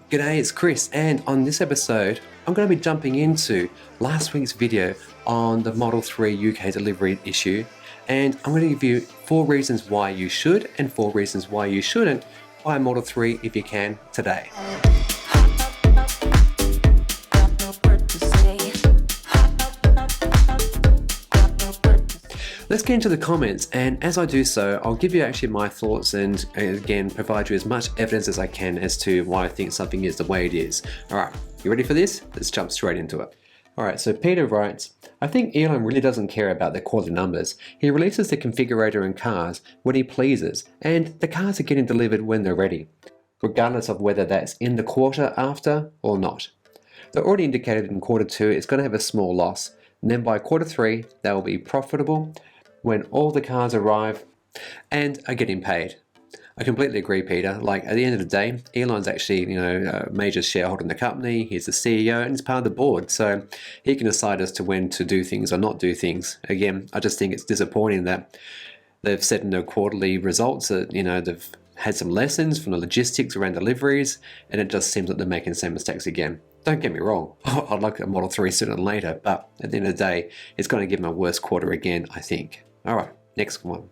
G'day, it's Chris, and on this episode, I'm going to be jumping into last week's video on the Model 3 UK delivery issue, and I'm going to give you 4 reasons why you should and 4 reasons why you shouldn't buy a Model 3 if you can today. Let's get into the comments, and as I do so, I'll give you actually my thoughts and again provide you as much evidence as I can as to why I think something is the way it is. Alright, you ready for this? Let's jump straight into it. Alright, so Peter writes, I think Elon really doesn't care about the quarterly numbers. He releases the configurator in cars when he pleases, and the cars are getting delivered when they're ready, regardless of whether that's in the quarter after or not. They're already indicated in quarter 2 it's going to have a small loss, and then by quarter 3 they will be profitable when all the cars arrive and are getting paid. I completely agree, Peter. Like, at the end of the day, Elon's actually, a major shareholder in the company. He's the CEO and he's part of the board, so he can decide as to when to do things or not do things. Again, I just think it's disappointing that they've said in their quarterly results that, they've had some lessons from the logistics around deliveries, and it just seems that they're making the same mistakes again. Don't get me wrong, I'd like a Model 3 sooner than later, but at the end of the day, it's going to give them a worse quarter again, I think. Alright, next one.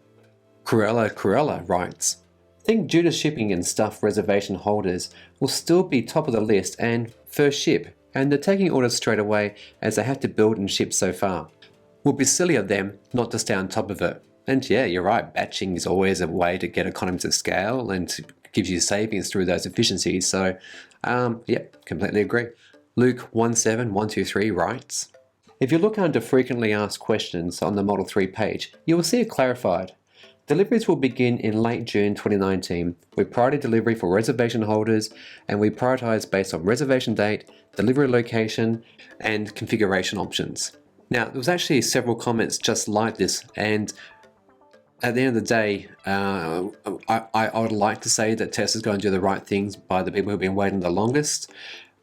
Cruella writes, I think due to shipping and stuff, reservation holders will still be top of the list and first ship, and they're taking orders straight away as they have to build and ship so far. Will be silly of them not to stay on top of it. And yeah, you're right, batching is always a way to get economies of scale and to give you savings through those efficiencies, so yeah, completely agree. Luke17123 writes, if you look under frequently asked questions on the Model 3 page, you will see it clarified. Deliveries will begin in late June 2019 with priority delivery for reservation holders, and we prioritize based on reservation date, delivery location, and configuration options. Now, there was actually several comments just like this, and at the end of the day, I would like to say that Tesla's going to do the right things by the people who've been waiting the longest,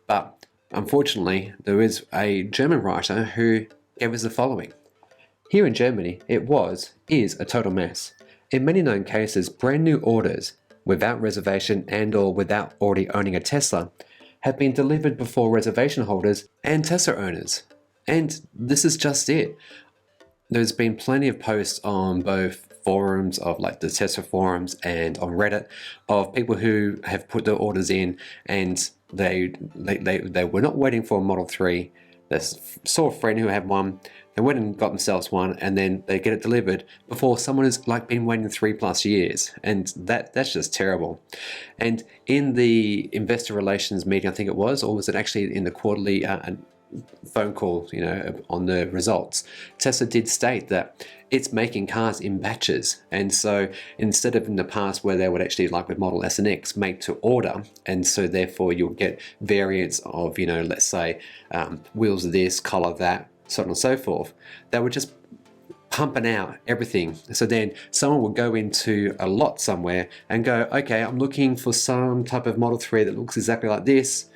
but unfortunately, there is a German writer who gave us the following. Here in Germany, is a total mess. In many known cases, brand new orders, without reservation and or without already owning a Tesla, have been delivered before reservation holders and Tesla owners. And this is just it. There's been plenty of posts on both forums of like the Tesla forums and on Reddit of people who have put their orders in and they were not waiting for a Model 3. They saw a friend who had one, they went and got themselves one, and then they get it delivered before someone has like been waiting 3+ years, and that's just terrible. And in the investor relations meeting, I think it was, or was it actually in the quarterly phone call, on the results, Tesla did state that it's making cars in batches, and so instead of in the past where they would actually, like with Model S and X, make to order, and so therefore you'll get variants of, let's say wheels of this, color that, so on and so forth, they were just pumping out everything. So then someone would go into a lot somewhere and go, okay, I'm looking for some type of Model 3 that looks exactly like this.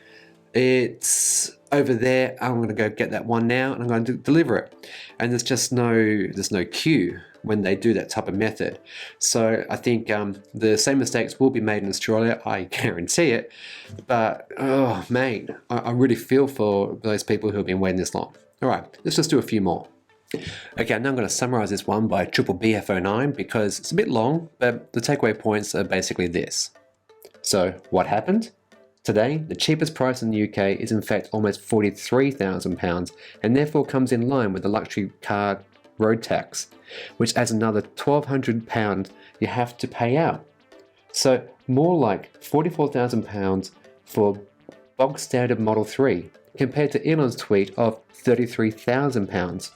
It's over there, I'm going to go get that one now and I'm going to deliver it. And there's no queue when they do that type of method. So I think the same mistakes will be made in Australia, I guarantee it. But, oh mate, I really feel for those people who have been waiting this long. All right, let's just do a few more. Okay, now I'm going to summarize this one by BBF09 because it's a bit long, but the takeaway points are basically this. So, what happened? Today, the cheapest price in the UK is in fact almost £43,000 and therefore comes in line with the luxury car road tax, which adds another £1,200 you have to pay out. So more like £44,000 for bog standard Model 3 compared to Elon's tweet of £33,000.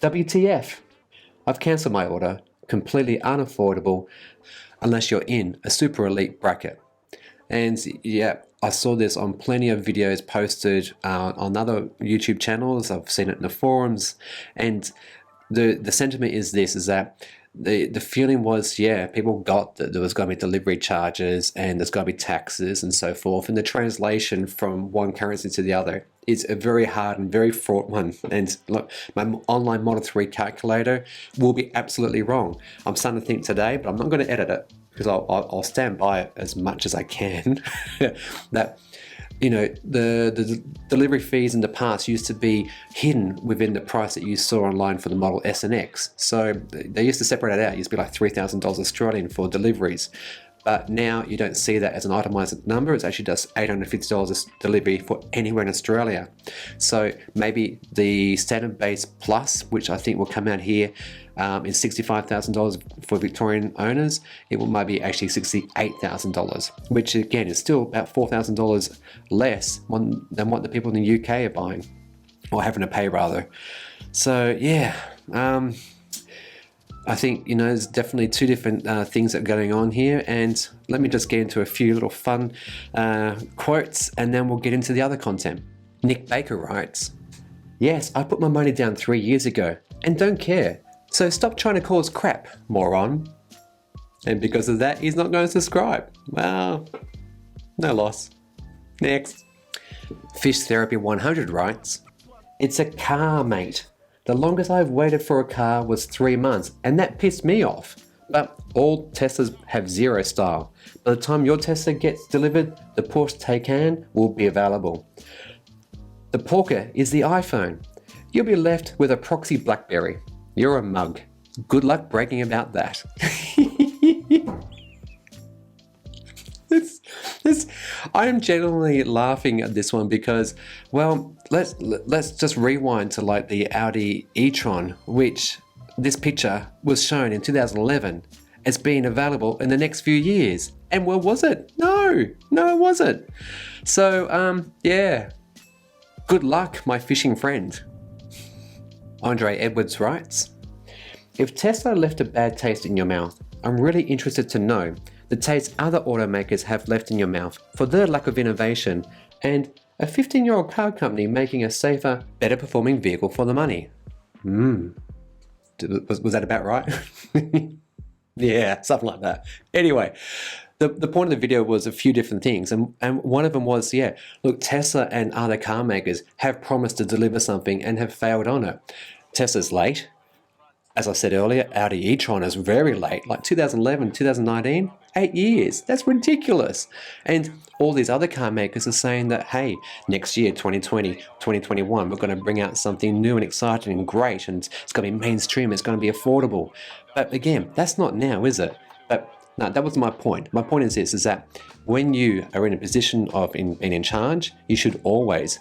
WTF? I've cancelled my order, completely unaffordable unless you're in a super elite bracket. And yeah, I saw this on plenty of videos posted on other YouTube channels. I've seen it in the forums, and the sentiment is this: is that the feeling was, yeah, people got that there was going to be delivery charges and there's going to be taxes and so forth, and the translation from one currency to the other is a very hard and very fraught one. And look, my online Model 3 calculator will be absolutely wrong. I'm starting to think today, but I'm not going to edit it because I'll stand by it as much as I can. That the delivery fees in the past used to be hidden within the price that you saw online for the Model S and X. So they used to separate it out. It used to be like $3,000 Australian for deliveries. But now you don't see that as an itemized number. It's actually just $850 delivery for anywhere in Australia. So maybe the Standard Base Plus, which I think will come out here, is $65,000 for Victorian owners. It might be actually $68,000, which again is still about $4,000 less than what the people in the UK are buying, or having to pay rather. So yeah. I think, there's definitely two different things that are going on here, and let me just get into a few little fun quotes, and then we'll get into the other content. Nick Baker writes, "Yes, I put my money down 3 years ago and don't care, so stop trying to cause crap, moron." And because of that, he's not going to subscribe. Well, no loss. Next. Fish Therapy 100 writes, "It's a car, mate. The longest I've waited for a car was 3 months, and that pissed me off. But all Teslas have zero style. By the time your Tesla gets delivered, the Porsche Taycan will be available. The Porker is the iPhone. You'll be left with a proxy BlackBerry. You're a mug. Good luck breaking about that." I am genuinely laughing at this one because, well, let's just rewind to like the Audi e-tron, which this picture was shown in 2011 as being available in the next few years. And where was it? No, it wasn't. So, yeah, good luck, my fishing friend. Andre Edwards writes, "If Tesla left a bad taste in your mouth, I'm really interested to know the taste other automakers have left in your mouth for their lack of innovation, and a 15-year-old car company making a safer, better performing vehicle for the money." Was that about right? Yeah, something like that. Anyway, the point of the video was a few different things, and one of them was, look, Tesla and other car makers have promised to deliver something and have failed on it. Tesla's late. As I said earlier, Audi e-tron is very late, like 2011, 2019, 8 years. That's ridiculous. And all these other car makers are saying that, hey, next year, 2020, 2021, we're going to bring out something new and exciting and great, and it's going to be mainstream, it's going to be affordable. But again, that's not now, is it? But no, that was my point. My point is this, is that when you are in a position of being in charge, you should always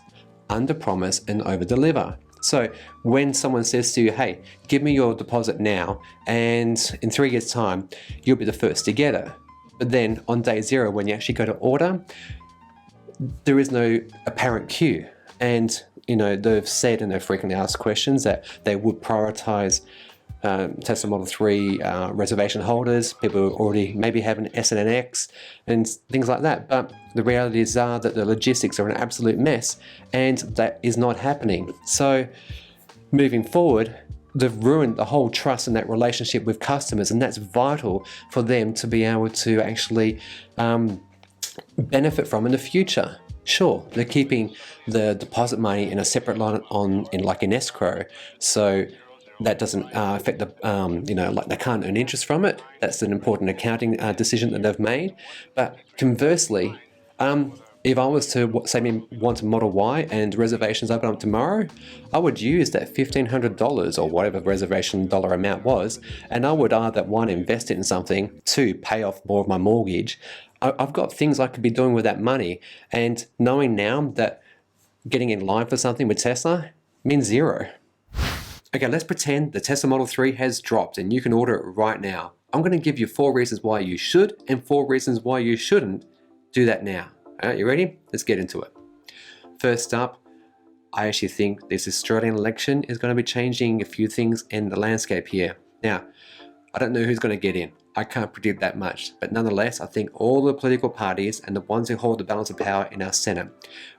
under-promise and over-deliver. So when someone says to you, hey, give me your deposit now, and in 3 years' time, you'll be the first to get it. But then on day zero, when you actually go to order, there is no apparent queue. And, they've said in their frequently asked questions that they would prioritize Tesla Model 3 reservation holders, people who already maybe have an S and an X and things like that. But the realities are that the logistics are an absolute mess, and that is not happening. So moving forward, they've ruined the whole trust in that relationship with customers, and that's vital for them to be able to actually benefit from in the future. Sure, they're keeping the deposit money in a separate line in escrow, so that doesn't affect the, like they can't earn interest from it. That's an important accounting decision that they've made. But conversely, if I was to say want a Model Y and reservations open up tomorrow, I would use that $1,500 or whatever reservation dollar amount was, and I would either, one, invest it in something, two, pay off more of my mortgage. I've got things I could be doing with that money, and knowing now that getting in line for something with Tesla means zero. Okay, let's pretend the Tesla Model 3 has dropped and you can order it right now. I'm going to give you 4 reasons why you should and 4 reasons why you shouldn't do that now. All right, you ready? Let's get into it. First up, I actually think this Australian election is going to be changing a few things in the landscape here. Now, I don't know who's going to get in. I can't predict that much, but nonetheless, I think all the political parties and the ones who hold the balance of power in our Senate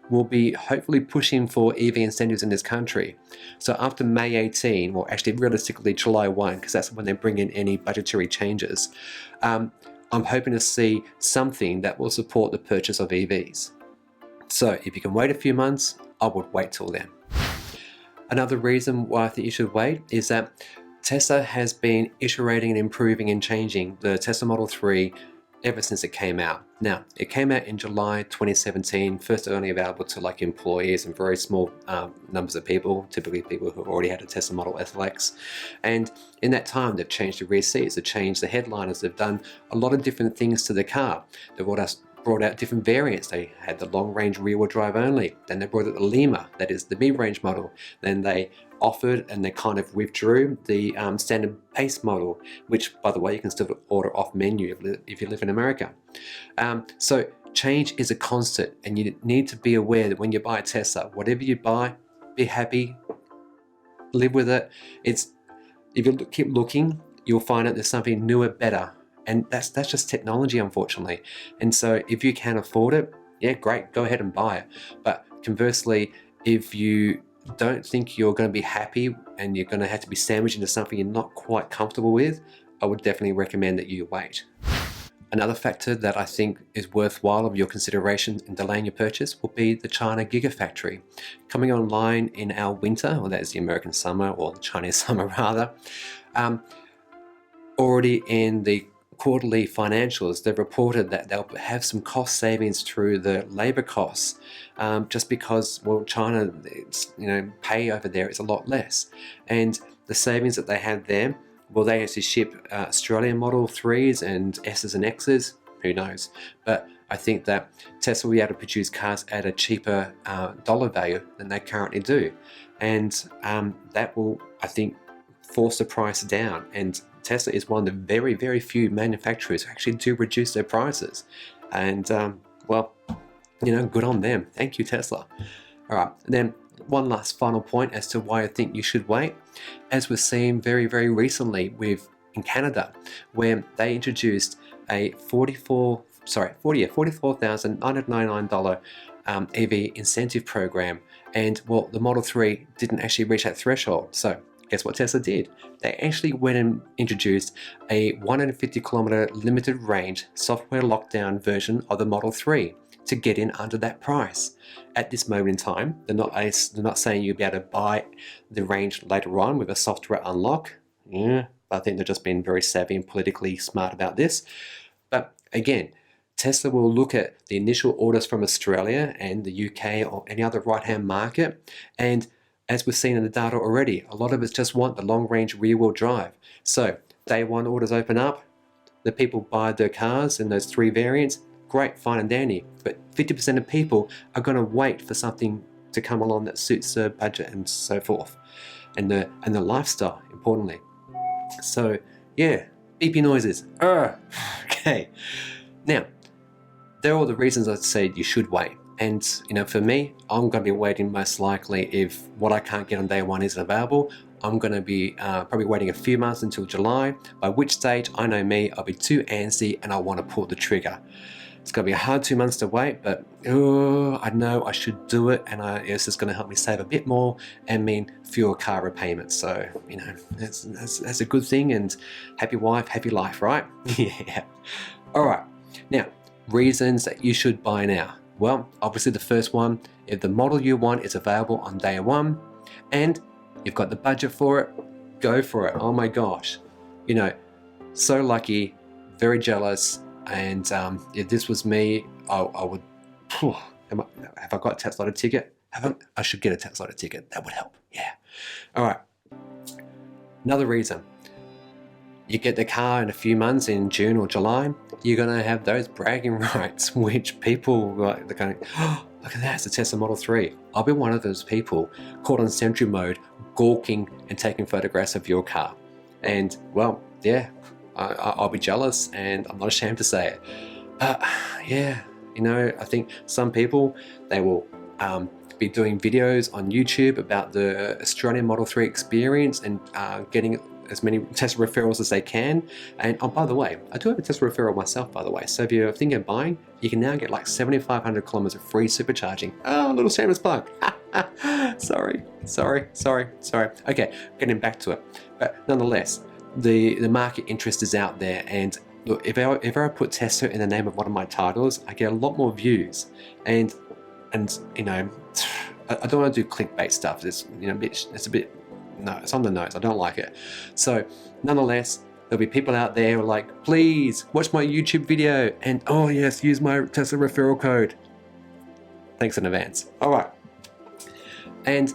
will be hopefully pushing for EV incentives in this country. So after May 18, well actually realistically July 1, because that's when they bring in any budgetary changes, I'm hoping to see something that will support the purchase of EVs. So if you can wait a few months, I would wait till then. Another reason why I think you should wait is that Tesla has been iterating and improving and changing the Tesla Model 3 ever since it came out. Now, it came out in July 2017, first only available to like employees and very small numbers of people, typically people who already had a Tesla Model S X. And in that time, they've changed the rear seats, they've changed the headliners, they've done a lot of different things to the car. They've brought out different variants. They had the long-range rear-wheel drive only. Then they brought out the Lima, that is the mid-range model. Then they offered and they kind of withdrew the standard Pace model, which, by the way, you can still order off menu if you live in America. So change is a constant, and you need to be aware that when you buy a Tesla, whatever you buy, be happy, live with it. If you keep looking, you'll find out there's something newer, better. And that's just technology, unfortunately. And so if you can afford it, yeah, great, go ahead and buy it. But conversely, if you don't think you're going to be happy and you're going to have to be sandwiched into something you're not quite comfortable with, I would definitely recommend that you wait. Another factor that I think is worthwhile of your consideration in delaying your purchase will be the China Gigafactory. Coming online in our winter, or that is the American summer, or the Chinese summer rather, already in the quarterly financials, they've reported that they'll have some cost savings through the labor costs, just because, well, China, pay over there is a lot less, and the savings that they had there, will they actually ship Australian Model 3s and S's and X's? Who knows? But I think that Tesla will be able to produce cars at a cheaper dollar value than they currently do, and that will, I think, force the price down. And Tesla is one of the very, very few manufacturers who actually do reduce their prices. And, well, good on them. Thank you, Tesla. All right, and then one last final point as to why I think you should wait. As we're seeing very, very recently in Canada, where they introduced a $44,999 EV incentive program. And, well, the Model 3 didn't actually reach that threshold. So guess what Tesla did? They actually went and introduced a 150-kilometer limited range software lockdown version of the Model 3 to get in under that price. At this moment in time, they're not saying you'll be able to buy the range later on with a software unlock. Yeah, I think they're just being very savvy and politically smart about this. But again, Tesla will look at the initial orders from Australia and the UK or any other right-hand market, and as we've seen in the data already, a lot of us just want the long-range rear-wheel drive. So day one orders open up, the people buy their cars in those 3 variants, great, fine and dandy. But 50% of people are going to wait for something to come along that suits their budget and so forth, and the lifestyle, importantly. So yeah, beepy noises. Okay. Now, there are all the reasons I'd say you should wait. And, for me, I'm going to be waiting most likely if what I can't get on day one isn't available. I'm going to be probably waiting a few months until July, by which stage, I know me, I'll be too antsy and I want to pull the trigger. It's going to be a hard 2 months to wait, but I know I should do it, and it's just going to help me save a bit more and mean fewer car repayments. So, that's a good thing, and happy wife, happy life, right? Yeah. All right. Now, reasons that you should buy now. Well, obviously the first one, if the model you want is available on day one and you've got the budget for it, go for it. Oh my gosh. So lucky, very jealous, and if this was me, I would, have I got a Tesla ticket? I should get a Tesla ticket. That would help. Yeah. All right. Another reason. You get the car in a few months in June or July, you're going to have those bragging rights, which people, they're going, oh, look at that, it's a Tesla Model 3. I'll be one of those people caught on sentry mode, gawking and taking photographs of your car. And, well, yeah, I'll be jealous, and I'm not ashamed to say it. Yeah, I think some people, they will be doing videos on YouTube about the Australian Model 3 experience and getting as many Tesla referrals as they can. And by the way, I do have a Tesla referral myself, by the way. So if you're thinking of buying, you can now get like 7,500 kilometers of free supercharging. Oh, a little shameless plug. Sorry. Okay, getting back to it. But nonetheless, the market interest is out there, and look, if I put Tesla in the name of one of my titles, I get a lot more views. And I don't want to do clickbait stuff. It's a bit no, it's on the nose. I don't like it. So nonetheless, There'll be people out there who are like, please watch my YouTube video, and oh yes, use my Tesla referral code. Thanks in advance. All right. And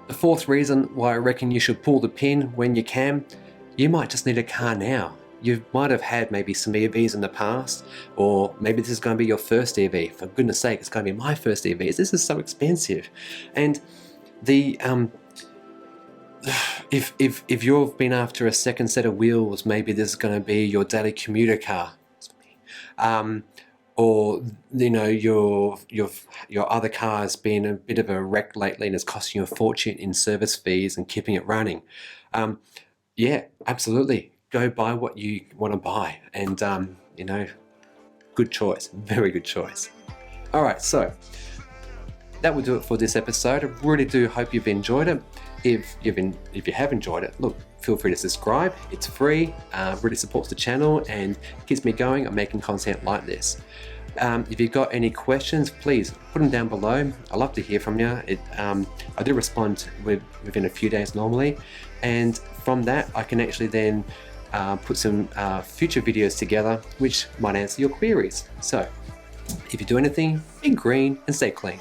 the fourth reason why I reckon you should pull the pin when you can, you might just need a car now. You might have had maybe some EVs in the past, or maybe this is going to be your first EV. For goodness sake, it's going to be my first EV. This is so expensive. And the if you've been after a second set of wheels, maybe this is going to be your daily commuter car. Or you know, your other car has been a bit of a wreck lately and it's costing you a fortune in service fees and keeping it running. Yeah, absolutely. Go buy what you want to buy, and you know, good choice, very good choice. All right, so that will do it for this episode. I really do hope you've enjoyed it. If you have enjoyed it, look, feel free to subscribe. It's free, really supports the channel and keeps me going. I'm making content like this. If you've got any questions, please put them down below. I love to hear from you. I do respond within a few days normally, and from that I can actually then put some future videos together which might answer your queries. So if you do anything, be green and stay clean.